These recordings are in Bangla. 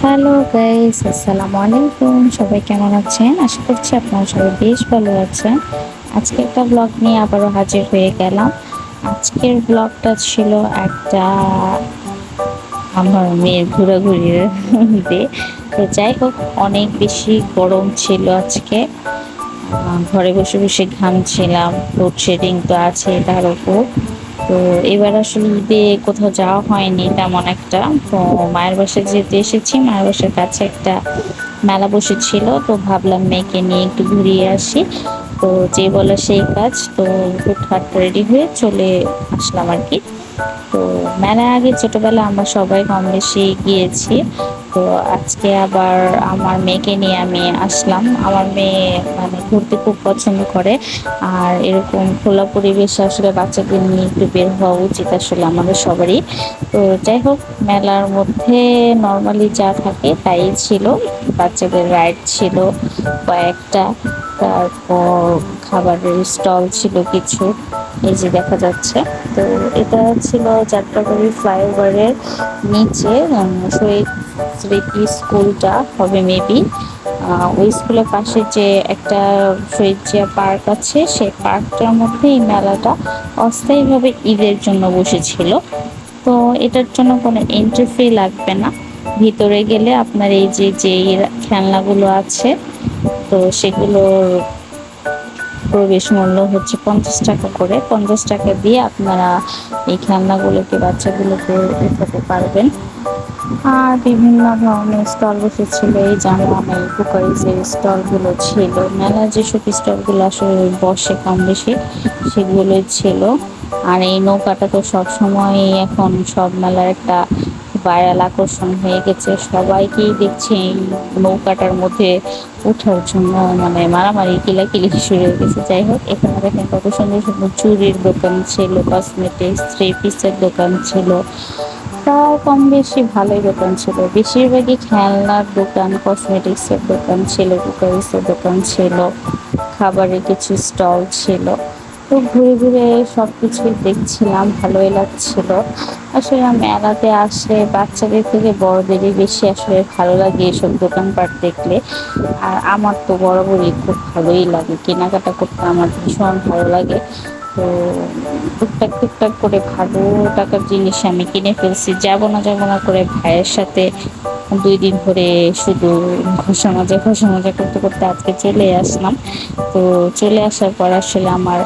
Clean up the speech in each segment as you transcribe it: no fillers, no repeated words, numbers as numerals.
হ্যালো গাইস, আসসালামু আলাইকুম। সবাই কেমন আছেন? আশা করছি আপনারা সবাই বেশ ভালো আছেন। আজকে একটা ব্লগ নিয়ে আবারও হাজির হয়ে গেলাম। আজকের ব্লগটা ছিল একটা আমার মেয়ের ঘোরাঘুরির ডে। তো যাই হোক, অনেক বেশি গরম ছিল আজকে। ঘরে বসে বসে ঘামছিলাম, লোডশেডিং তো আছে তার উপর। তো এবার আসলে ঈদে কোথাও যাওয়া হয়নি তেমন একটা। তো মায়ের বাসায় যেহেতু এসেছি, মায়ের বাসার কাছে একটা মেলা বসেছিল, তো ভাবলাম মেয়েকে নিয়ে একটু ঘুরিয়ে আসি। তো যে বলে সেই কাজ, তো হুটহাট রেডি হয়ে চলে আসলাম আর কি। তো মেলায় আগে ছোটবেলা আমরা সবাই কম বেশি গিয়েছি। তো আজকে আবার আমার মেয়েকে নিয়ে আমি আসলাম। আমার মেয়ে মানে ঘুরতে খুব পছন্দ করে, আর এরকম খোলা পরিবেশে আসলে বাচ্চাদের নিয়ে একটু বের হওয়া উচিত আসলে আমাদের সবারই। তো যাই হোক, মেলার মধ্যে নর্মালি যা থাকে তাই ছিল। বাচ্চাদের রাইড ছিল কয়েকটা, তারপর খাবারের স্টল ছিল কিছু, এই যে দেখা যাচ্ছে। তো এটা ছিল যাত্রাবাড়ি ফ্লাইওভারের নিচে, শহীদ স্মৃতি স্কুলটা হবে মেবি। ওই স্কুলের পাশে যে একটা শহীদ জিয়া পার্ক আছে, সেই পার্কটার মধ্যে এই মেলাটা অস্থায়ীভাবে ঈদের জন্য বসেছিল। তো এটার জন্য কোনো এন্ট্রি ফি লাগবে না। ভিতরে গেলে আপনার এই যে যে খেলনাগুলো আছে, তো সেগুলোর প্রবেশ মূল্য হচ্ছে 50 টাকা করে। 50 টাকা দিয়ে আপনারা এই খেলনাগুলোকে, বাচ্চাগুলোকে উঠাতে পারবেন। আর বিভিন্ন ধরনের স্টল বসেছিল, এই জামা এই কুকারিজের স্টলগুলো ছিল। মেলার যেসব স্টলগুলো আসলে বসে কম বেশি, সেগুলোই ছিল। আর এই নৌকাটা তো সবসময় এখন সব মেলার একটা ভাইরাল আকর্ষণ হয়ে গেছে। সবাইকেই দেখছি এই নৌকাটার মধ্যে ওঠার জন্য মানে মারামারি কিলাকিলি শুরু হয়ে গেছে। যাই হোক, এখানে দেখেন কত সুন্দর সুন্দর চুড়ির দোকান ছিল, কসমেটিক্স, থ্রি পিসের দোকান ছিল। প্রায় কম বেশি ভালোই দোকান ছিল, বেশিরভাগই খেলনার দোকান, কসমেটিক্সের দোকান ছিল, কুকারিসের দোকান ছিল, খাবারের কিছু স্টল ছিল। তো ঘুরে ঘুরে সব কিছুই দেখছিলাম, ভালোই লাগছিল। আসলে মেলাতে আসলে বাচ্চাদের থেকে বড়দেরই বেশি আসলে ভালো লাগে এসব দোকানপাট দেখলে। আর আমার তো বরাবরই খুব ভালোই লাগে, কেনাকাটা করতে আমার ভীষণ ভালো লাগে। তো টুকটাক টুকটাক করে ভালো টাকার জিনিস আমি কিনে ফেলছি। যাবো না যাবো না করে ভাইয়ের সাথে 2 দিন ধরে শুধু ঘষা মাজা করতে করতে আজকে চলে আসলাম। তো চলে আসার পর আসলে আমার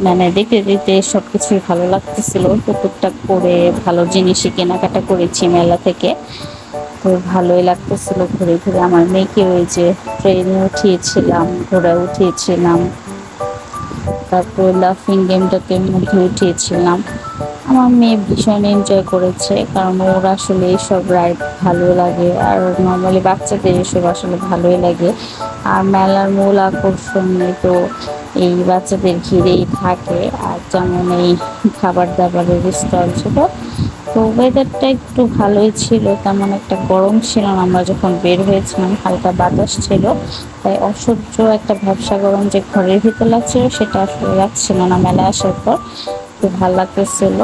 মানে দেখতে দেখতে সবকিছুই ভালো লাগতেছিল। তো টুকটাক করে ভালো জিনিসই কেনাকাটা করেছি মেলা থেকে। তো ভালোই লাগতেছিল ঘুরে ঘুরে। আমার মেয়েকে ওই যে ট্রেনে উঠিয়েছিলাম, ঘোড়ায় উঠিয়েছিলাম, তারপর লাফিং গেমটাকে মধ্যে উঠিয়েছিলাম। আমার মেয়ে ভীষণ এনজয় করেছে, কারণ ওর আসলে এইসব রাইড ভালো লাগে। আর নর্মালি বাচ্চাদের এসব আসলে ভালোই লাগে। আর মেলার মূল আকর্ষণ তো এই বাচ্চাদের ঘিরেই থাকে। আর যেমন এই খাবার দাবারের স্টল ছিল। তো ওয়েদারটা একটু ভালোই ছিল, তেমন একটা গরম ছিল না। আমরা যখন বের হয়েছিলাম হালকা বাতাস ছিল, তাই অসহ্য একটা ভ্যাপসা গরম যে ঘরের ভিতর লাগছিল সেটা আসলে লাগছিল না মেলা আসার পর। খুব ভালো লাগতেছিল।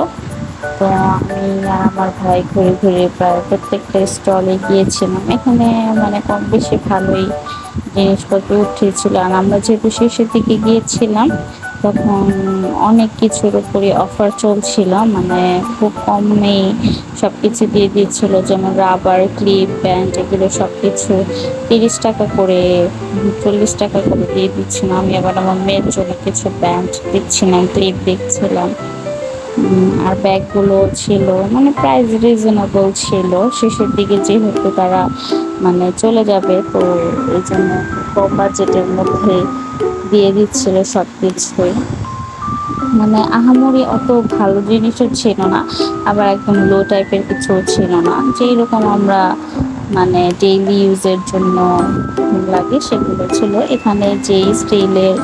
তো আমি আর আমার ভাই ঘুরে ঘুরে প্রায় প্রত্যেকটা স্টলে গিয়েছিলাম। এখানে মানে কম বেশি ভালোই জিনিসপত্র উঠিয়েছিল। আর আমরা যেহেতু শেষের দিকে গিয়েছিলাম, তখন অনেক কিছুর উপরে অফার চলছিল, মানে খুব কমেই সব কিছু দিয়ে দিচ্ছিল। যেমন রাবার, ক্লিপ, ব্যান্ড, এগুলো সব কিছু 30 টাকা করে, 40 টাকা করে দিয়ে দিচ্ছিল। আমি আবার আমার মেয়ের জন্য কিছু ব্যান্ড দেখছিলাম, ক্লিপ দেখছিলাম। আর ব্যাগগুলো ছিল, মানে প্রাইস রিজনেবল ছিল। শেষের দিকে যেহেতু তারা মানে চলে যাবে, তো এই জন্য কম বাজেটের মধ্যে দিয়ে দিচ্ছিল সব কিছুই। মানে আহামরি অত ভালো জিনিসও ছিল না, আবার একদম লো টাইপের কিছুও ছিল না। যেই রকম আমরা মানে ডেইলি ইউজের জন্য লাগে সেগুলো ছিল। এখানে যে স্টিলের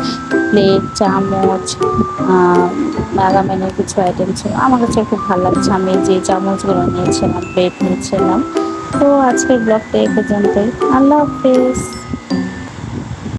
প্লেট, চামচ, মেলামেনের কিছু আইটেম ছিল, আমার কাছে খুব ভালো লাগছে। আমি যে চামচগুলো নিয়েছিলাম, প্লেট নিয়েছিলাম। তো আজকের ব্লগটা এই পর্যন্তই। আল্লাহ হাফেজ।